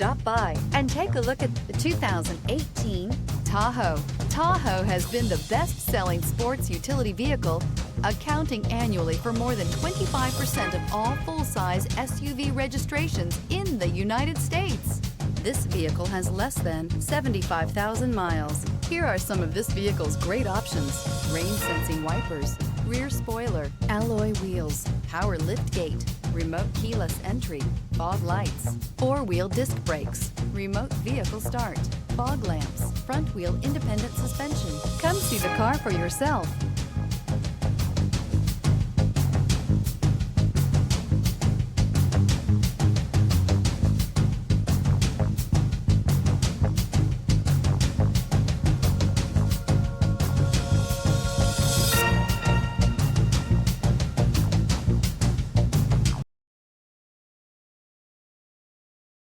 Stop by and take a look at the 2018 Tahoe. Tahoe has been the best-selling sports utility vehicle, accounting annually for more than 25% of all full-size SUV registrations in the United States. This vehicle has less than 75,000 miles. Here are some of this vehicle's great options: rain-sensing wipers, rear spoiler, alloy wheels, power liftgate, remote keyless entry, fog lights, four-wheel disc brakes, remote vehicle start, fog lamps, front wheel independent suspension. Come see the car for yourself.